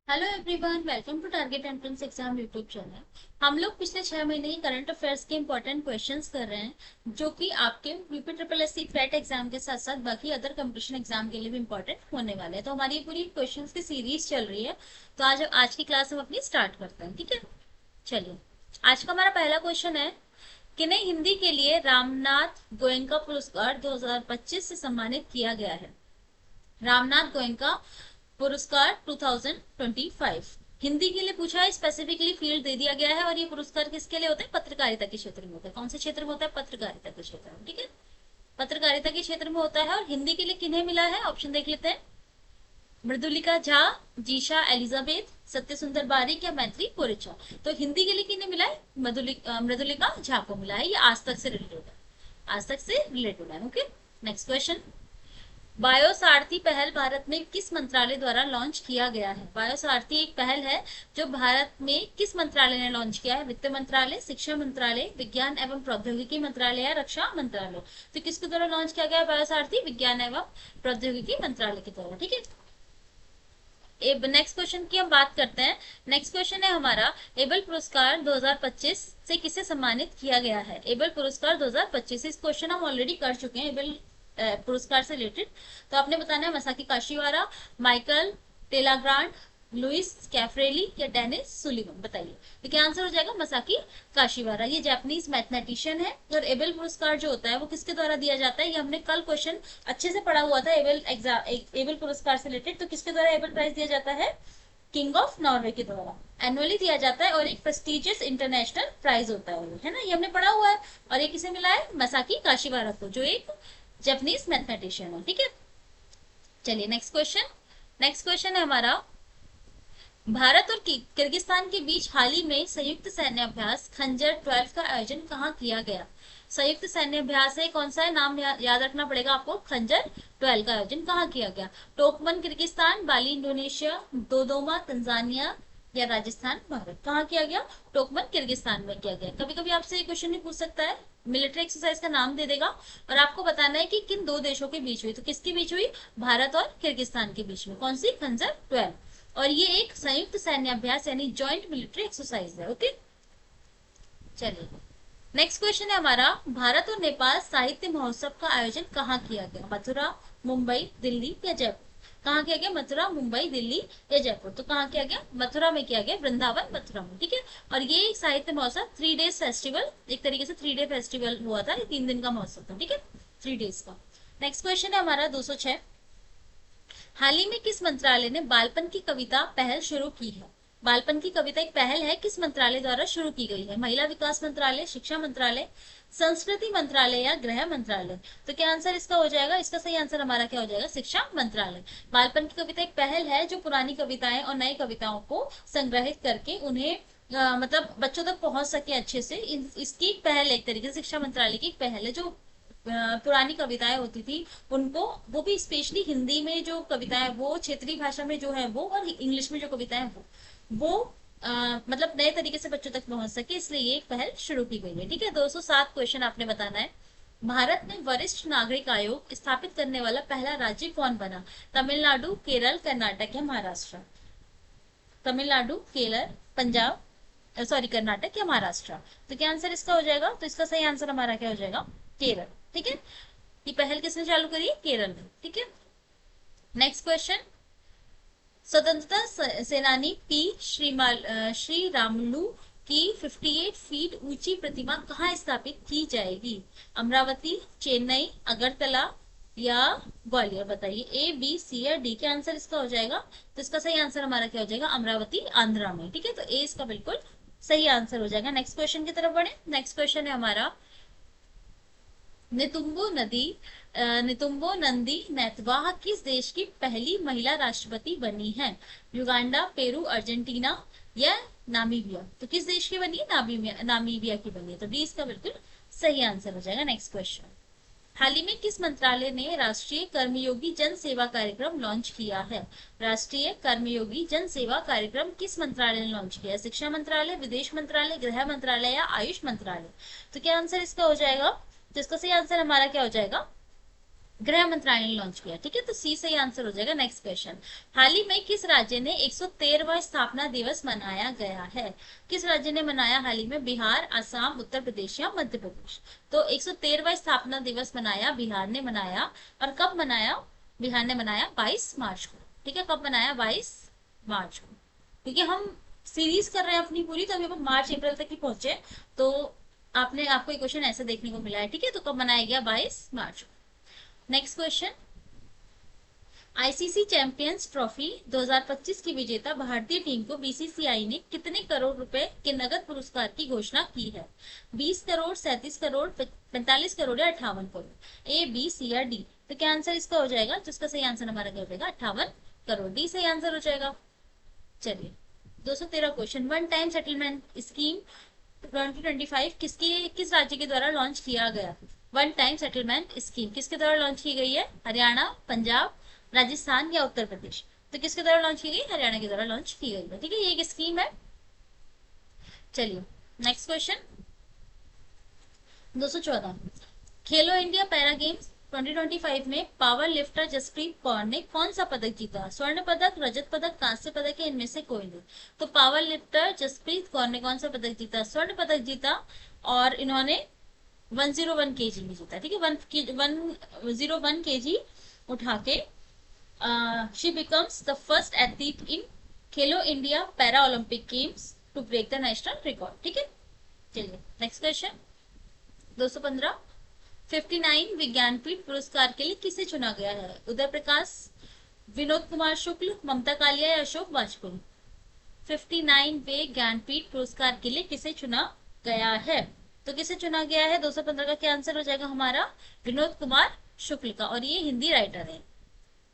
Hello everyone, welcome to target entrance exam YouTube channel. हम लोग पिछले 6 महीने की करंट अफेयर्स के इंपॉर्टेंट क्वेश्चंस कर रहे हैं जो कि आपके यूपी ट्रिपल एस सी क्वैट एग्जाम के साथ साथ बाकी अदर कंपटीशन एग्जाम के लिए भी इंपॉर्टेंट होने वाले हैं। तो हमारी ये पूरी क्वेश्चंस की सीरीज चल रही है। तो आज की क्लास हम अपनी स्टार्ट करते हैं, ठीक है। चलिए, आज का हमारा पहला क्वेश्चन है, किन्हें हिंदी के लिए रामनाथ गोयनका पुरस्कार 2025 से सम्मानित किया गया है। रामनाथ गोयनका पुरस्कार 2025 हिंदी के लिए पूछा है, स्पेसिफिकली फील्ड दे दिया गया है। और ये पुरस्कार किसके लिए होता है? पत्रकारिता के क्षेत्र में होता है। कौन से क्षेत्र में होता है? पत्रकारिता के क्षेत्र में, ठीक है। पत्रकारिता के क्षेत्र में होता है। और हिंदी के लिए किन्हें मिला है? ऑप्शन देख लेते हैं। मृदुलिका झा, जीशा एलिजाबेथ, सत्य सुंदर बारिक या मैत्री कोरिचा। तो हिंदी के लिए किन्हें मिला है? मृदुलिका झा को मिला है। ये आज तक से रिलेटेड है, आज तक से रिलेटेड है। Okay, next question. बायोसारथी पहल भारत में किस मंत्रालय द्वारा लॉन्च किया गया है? बायोसारथी एक पहल है जो भारत में किस मंत्रालय ने लॉन्च किया है? वित्त मंत्रालय, शिक्षा मंत्रालय, विज्ञान एवं प्रौद्योगिकी मंत्रालय या रक्षा मंत्रालय। तो किसके द्वारा लॉन्च किया गया है बायोसारथी? विज्ञान एवं प्रौद्योगिकी मंत्रालय के द्वारा, ठीक है। नेक्स्ट क्वेश्चन की हम बात करते हैं। नेक्स्ट क्वेश्चन है हमारा, एबल पुरस्कार 2025 से किसे सम्मानित किया गया है? एबल पुरस्कार 2025, इस क्वेश्चन हम ऑलरेडी कर चुके हैं एबल पुरस्कार से रिलेटेड। तो आपने बताना है मसाकी काशीवारा, माइकल टेलाग्रांड, लुइस कैफ्रेली या डेनिस सुलिवन। बताइए, तो क्या आंसर हो जाएगा? मसाकी काशीवारा। ये जापानीज मैथमेटिशियन है। और एबल पुरस्कार जो होता है वो किसके द्वारा दिया जाता है? ये हमने कल क्वेश्चन अच्छे से पढ़ा हुआ था एबल पुरस्कार से रिलेटेड। तो किसके द्वारा एबल प्राइज दिया जाता है? किंग ऑफ नॉर्वे के द्वारा एनुअली दिया जाता है। और एक प्रेस्टिजियस इंटरनेशनल प्राइज होता है ना, ये हमने पढ़ा हुआ है। और ये किसे मिला है? मसाकी काशीवारा को, जो एक जापानीज मैथमेटिशियन है, ठीक है। चलिए, नेक्स्ट क्वेश्चन। नेक्स्ट क्वेश्चन है हमारा, भारत और किर्गिस्तान के बीच हाल ही में संयुक्त सैन्य अभ्यास खंजर 12 का आयोजन कहाँ किया गया? संयुक्त सैन्य अभ्यास है, कौन सा है? नाम याद रखना पड़ेगा आपको। खंजर 12 का आयोजन कहाँ किया गया? Tokmok Kyrgyzstan, Bali Indonesia, Dodoma Tanzania या राजस्थान भारत। कहाँ किया गया? टोकमन किर्गिस्तान में किया गया। कभी कभी आपसे ये क्वेश्चन भी पूछ सकता है, मिलिट्री एक्सरसाइज का नाम दे देगा और आपको बताना है कि किन दो देशों के बीच हुई। तो किसके बीच हुई? भारत और किर्गिस्तान के बीच में। कौन सी? खंजर 12। और ये एक संयुक्त सैन्य अभ्यास यानी जॉइंट मिलिट्री एक्सरसाइज है। ओके, चलिए, नेक्स्ट क्वेश्चन है हमारा, भारत और नेपाल साहित्य महोत्सव का आयोजन कहाँ किया गया? मथुरा, मुंबई, दिल्ली या जयपुर। कहाँ किया गया? मथुरा, मुंबई, दिल्ली या जयपुर। तो कहाँ किया गया? मथुरा में किया गया, वृंदावन मथुरा में, ठीक है। और ये एक साहित्य महोत्सव 3 डेज फेस्टिवल, एक तरीके से 3 डे फेस्टिवल हुआ था। ये 3 दिन का महोत्सव था, ठीक है, 3 डेज का। नेक्स्ट क्वेश्चन है हमारा 206। हाल ही में किस मंत्रालय ने बालपन की कविता पहल शुरू की है? बालपन की कविता एक पहल है, किस मंत्रालय द्वारा शुरू की गई है? महिला विकास मंत्रालय, शिक्षा मंत्रालय, संस्कृति मंत्रालय या गृह मंत्रालय। तो क्या आंसर इसका हो जाएगा? इसका सही आंसर हमारा क्या हो जाएगा? शिक्षा मंत्रालय। बालपन की कविता एक पहल है जो पुरानी कविताएं और नई कविताओं को संग्रहित करके उन्हें मतलब बच्चों तक पहुंच सके अच्छे से। इसकी एक पहल है, एक तरीके से शिक्षा मंत्रालय की एक पहल है। जो पुरानी कविताएं होती थी उनको, वो भी स्पेशली हिंदी में जो कविताएं, वो क्षेत्रीय भाषा में जो है वो, और इंग्लिश में जो कविताएं वो मतलब नए तरीके से बच्चों तक पहुंच सके, इसलिए ये एक पहल शुरू की गई है, ठीक है। 207 क्वेश्चन आपने बताना है। भारत में वरिष्ठ नागरिक आयोग स्थापित करने वाला पहला राज्य कौन बना? तमिलनाडु, केरल, कर्नाटक या महाराष्ट्र। तमिलनाडु, केरल, पंजाब, सॉरी कर्नाटक या महाराष्ट्र। तो क्या आंसर इसका हो जाएगा? तो इसका सही आंसर हमारा क्या हो जाएगा? केरल, ठीक है। ये पहल किसने चालू करी? केरल में, ठीक है। नेक्स्ट क्वेश्चन, स्वतंत्रता सेनानी पी श्री रामुलु की 58 फीट ऊंची प्रतिमा कहाँ स्थापित की जाएगी? अमरावती, चेन्नई, अगरतला या ग्वालियर। बताइए, ए बी सी या डी। क्या आंसर इसका हो जाएगा? तो इसका सही आंसर हमारा क्या हो जाएगा? अमरावती, आंध्रा में, ठीक है। तो ए इसका बिल्कुल सही आंसर हो जाएगा। नेक्स्ट क्वेश्चन की तरफ बढ़े। नेक्स्ट क्वेश्चन है हमारा, नितुम्बो नदी नितुम्बो नंदी नैतवाह किस देश की पहली महिला राष्ट्रपति बनी है? युगांडा, पेरू, अर्जेंटीना या नामीबिया। तो किस देश की बनी है? नामीबिया की बनी है। तो डी इसका बिल्कुल सही आंसर हो जाएगा। नेक्स्ट क्वेश्चन, हाल ही में किस मंत्रालय ने राष्ट्रीय कर्मयोगी जन सेवा कार्यक्रम लॉन्च किया है? राष्ट्रीय कर्मयोगी जन सेवा कार्यक्रम किस मंत्रालय ने लॉन्च किया? शिक्षा मंत्रालय, विदेश मंत्रालय, गृह मंत्रालय या आयुष मंत्रालय। तो क्या आंसर इसका हो जाएगा? तो इसका सही आंसर हमारा क्या हो जाएगा? गृह मंत्रालय ने लॉन्च किया। ठीक है, तो सी सही आंसर हो जाएगा। नेक्स्ट क्वेश्चन, हाल ही में किस राज्य ने 113वां स्थापना दिवस मनाया गया है? किस राज्य ने मनाया हाल ही में? बिहार, असम, उत्तर प्रदेश या मध्य प्रदेश? तो 113वां स्थापना दिवस मनाया बिहार ने मनाया। और कब मनाया? बिहार ने मनाया 22 मार्च को। ठीक है, कब मनाया? 22 मार्च को। क्योंकि हम सीरीज कर रहे हैं अपनी पूरी, तो अभी हम मार्च अप्रैल तक ही पहुंचे, तो आपको एक क्वेश्चन ऐसा देखने को मिला है। ठीक है, तो कब मनाया गया? 22 मार्च को। Next question, ICC champions trophy 2025 की विजेता भारतीय टीम को बीसीसीआई ने कितने करोड़ रुपए के नगद पुरस्कार की घोषणा की है? 20 करोड़, 37 करोड़, 45 करोड़ या 58 करोड़? ए, बी, सी या डी? तो क्या आंसर इसका हो जाएगा? जिसका सही आंसर हमारा क्या हो जाएगा? 58 करोड़। डी सही आंसर हो जाएगा। चलिए, 213 question, one time settlement scheme 2025 किस राज्य के द्वारा लॉन्च किया गया? वन टाइम सेटलमेंट स्कीम किसके द्वारा लॉन्च की गई है? हरियाणा, पंजाब, राजस्थान या उत्तर प्रदेश? तो किसके द्वारा लॉन्च की गई? हरियाणा के द्वारा लॉन्च की गई है। ठीक है, ये एक स्कीम है। चलिए, नेक्स्ट क्वेश्चन, 214, खेलो इंडिया पैरा गेम्स 2025 में पावर लिफ्टर जसप्रीत कौर ने कौन सा पदक जीता? स्वर्ण पदक, रजत पदक, कांस्य पदक या इनमें से कोई नहीं? तो पावर लिफ्टर जसप्रीत कौर ने कौन सा पदक जीता? स्वर्ण पदक जीता, और इन्होंने 101 केजी में जीता। ठीक है, 101 केजी उठा के she becomes the first athlete in Khelo India para Olympic games to break the national record. ठीक है, चलिए नेक्स्ट क्वेश्चन, 215, 59 विज्ञानपीठ पुरस्कार के लिए किसे चुना गया है? उदय प्रकाश, विनोद कुमार शुक्ल, ममता कालिया या अशोक वाजपेयी? 59वें ज्ञानपीठ पुरस्कार के लिए किसे चुना गया है? तो किसे चुना गया है? 215 का क्या आंसर हो जाएगा हमारा? विनोद कुमार शुक्ल का, और ये हिंदी राइटर है।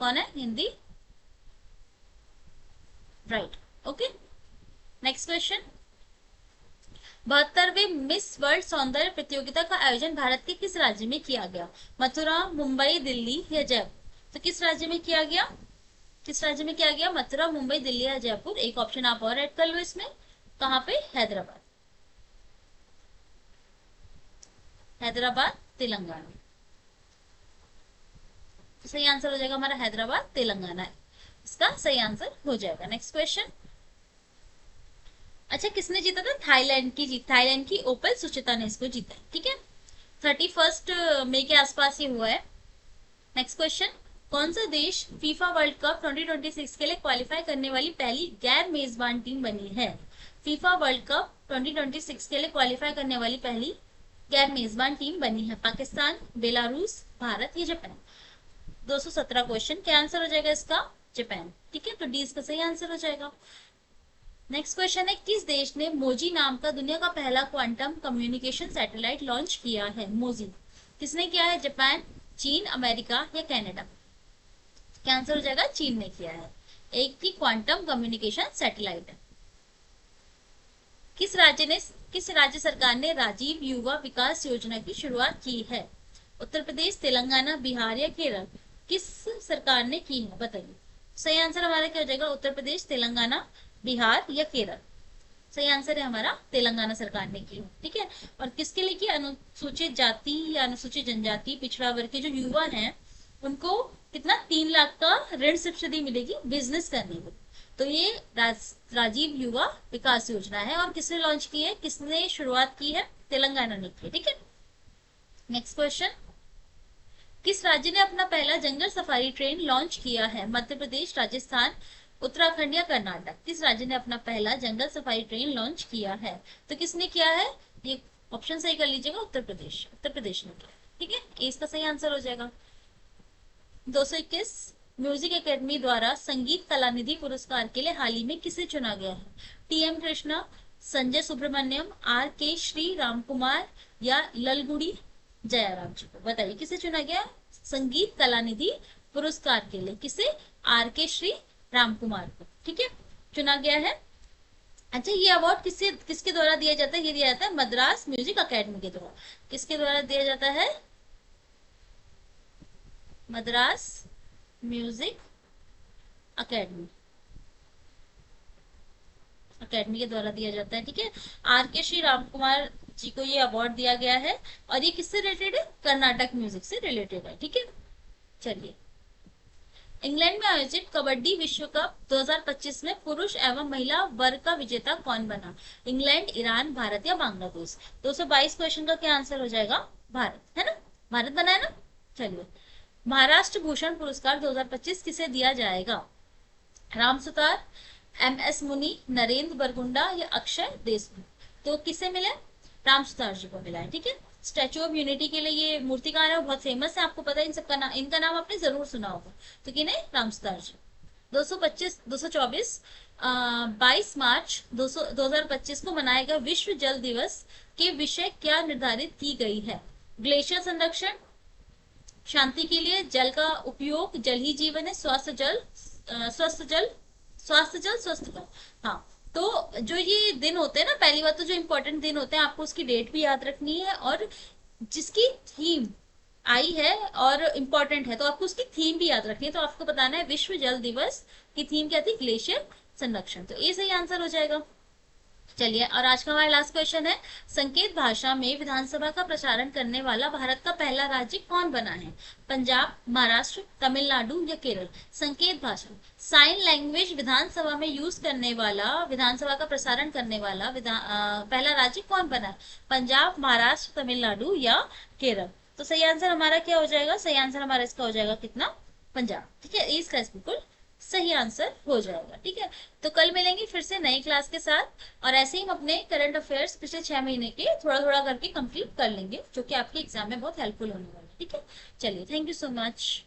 कौन है? Hindi right. Okay, next question, 72वें मिस वर्ल्ड सौंदर्य प्रतियोगिता का आयोजन भारत के किस राज्य में किया गया? मथुरा, मुंबई, दिल्ली या जयपुर? तो किस राज्य में किया गया? किस राज्य में किया गया? मथुरा, मुंबई, दिल्ली या जयपुर? एक ऑप्शन आप और ऐड कर लो इसमें। कहाँ पे? हैदराबाद। हैदराबाद, तेलंगाना। तो सही आंसर हो जाएगा हमारा हैदराबाद, तेलंगाना है इसका सही आंसर हो जाएगा। नेक्स्ट क्वेश्चन, अच्छा किसने जीता था? थाईलैंड की जीत, थाईलैंड की ओपल सुचिता ने इसको जीता है। ठीक है, 31 मई के आसपास ये हुआ है। नेक्स्ट क्वेश्चन, कौन सा देश फीफा वर्ल्ड कप 2026 के लिए क्वालिफाई करने वाली पहली गैर मेजबान टीम बनी है? फीफा वर्ल्ड कप 2026 के लिए क्वालिफाई करने वाली पहली गैर मेजबान टीम बनी है? पाकिस्तान, बेलारूस, भारत या जापान? 217 क्वेश्चन, क्या आंसर हो जाएगा इसका? जापान। ठीक है, तो डी इसका सही आंसर हो जाएगा। नेक्स्ट क्वेश्चन है, किस देश ने मोजी नाम का दुनिया का पहला क्वांटम कम्युनिकेशन सैटेलाइट लॉन्च किया है? मोजी किसने किया है? जापान, चीन, अमेरिका या कनाडा? क्या आंसर हो जाएगा? चीन ने किया है। एक की क्वांटम कम्युनिकेशन सैटेलाइट है। किस राज्य सरकार ने राजीव युवा विकास योजना की शुरुआत की है? उत्तर प्रदेश, तेलंगाना, बिहार या केरल? किस सरकार ने की है बताइए। सही आंसर हमारा क्या हो जाएगा? उत्तर प्रदेश, तेलंगाना, बिहार या केरल? सही आंसर है हमारा तेलंगाना सरकार ने की। ठीक है, और किसके लिए की? अनुसूचित जाति या अनुसूचित जनजाति पिछड़ा वर्ग के जो युवा हैं उनको कितना 3 लाख का ऋण सब्सिडी मिलेगी बिजनेस करने को। तो ये राजीव युवा विकास योजना है, और किसने लॉन्च की है? किसने शुरुआत की है? तेलंगाना ने की। ठीक है, नेक्स्ट क्वेश्चन, किस राज्य ने अपना पहला जंगल सफारी ट्रेन लॉन्च किया है? मध्य प्रदेश, राजस्थान, उत्तराखंड या कर्नाटक? किस राज्य ने अपना पहला जंगल सफारी ट्रेन लॉन्च किया है? तो किसने किया है? ये ऑप्शन सही कर लीजिएगा, उत्तर प्रदेश। उत्तर प्रदेश ने किया। ठीक है, इसका सही आंसर हो जाएगा। 221, म्यूजिक एकेडमी द्वारा संगीत कलानिधि पुरस्कार के लिए हाल ही में किसे चुना गया है? टी.एम. कृष्णा, संजय सुब्रमण्यम, आर के श्री राम कुमार या ललगुड़ी जयराम जी को? बताइए किसे चुना गया संगीत कलानिधि पुरस्कार के लिए? किसे? आर के श्री राम कुमार को। ठीक है, चुना गया है। अच्छा, ये अवार्ड किसके द्वारा दिया जाता है? ये दिया जाता है मद्रास म्यूजिक अकेडमी के द्वारा। किसके द्वारा दिया जाता है? मद्रास म्यूजिक अकेडमी के द्वारा दिया जाता है। ठीक है, आर के श्री राम कुमार जी को ये अवार्ड दिया गया है, और ये किससे रिलेटेड है? कर्नाटक म्यूजिक से रिलेटेड है। ठीक है, चलिए, इंग्लैंड में आयोजित कबड्डी विश्व कप 2025 में पुरुष एवं महिला वर्ग का विजेता कौन बना? इंग्लैंड, ईरान, भारत या बांग्लादेश? 222 क्वेश्चन का क्या आंसर हो जाएगा? भारत, है ना? भारत बना है ना? चलिए, महाराष्ट्र भूषण पुरस्कार 2025 किसे दिया जाएगा? राम सुतार, MS मुनि, नरेंद्र बरगुंडा या अक्षय देशमुख? तो किसे मिले? राम सुतार जी को मिला है, ठीक है। स्टैचू ऑफ यूनिटी के लिए ये मूर्तिकार है, बहुत फेमस है, आपको पता है इन सबका नाम, इनका नाम आपने जरूर सुना होगा। तो किने? राम सुतार जी। 224 22 मार्च 2025 को मनाए गए विश्व जल दिवस के विषय क्या निर्धारित की गई है? ग्लेशियर संरक्षण, शांति के लिए, जल का उपयोग, जल ही जीवन है, स्वस्थ जल, स्वस्थ जल, स्वास्थ्य जल, स्वस्थ जल। हाँ, तो जो ये दिन होते हैं ना, पहली बात तो जो इंपॉर्टेंट दिन होते हैं आपको उसकी डेट भी याद रखनी है, और जिसकी थीम आई है और इम्पोर्टेंट है तो आपको उसकी थीम भी याद रखनी है। तो आपको बताना है विश्व जल दिवस की थीम क्या थी? ग्लेशियर संरक्षण। तो ये सही आंसर हो जाएगा। चलिए, और आज का हमारा लास्ट क्वेश्चन है, संकेत भाषा में विधानसभा का प्रसारण करने वाला भारत का पहला राज्य कौन बना है? पंजाब, महाराष्ट्र, तमिलनाडु या केरल? संकेत भाषा, साइन लैंग्वेज विधानसभा में यूज करने वाला, विधानसभा का प्रसारण करने वाला पहला राज्य कौन बना है? पंजाब, महाराष्ट्र, तमिलनाडु या केरल? तो सही आंसर हमारा क्या हो जाएगा? सही आंसर हमारा इसका हो जाएगा कितना? पंजाब, ठीक है, इसका बिल्कुल सही आंसर हो जाएगा, ठीक है। तो कल मिलेंगे फिर से नई क्लास के साथ, और ऐसे ही हम अपने करंट अफेयर्स पिछले 6 महीने के थोड़ा थोड़ा करके कंप्लीट कर लेंगे, जो कि आपके एग्जाम में बहुत हेल्पफुल होने वाला है, ठीक है। चलिए, थैंक यू सो मच।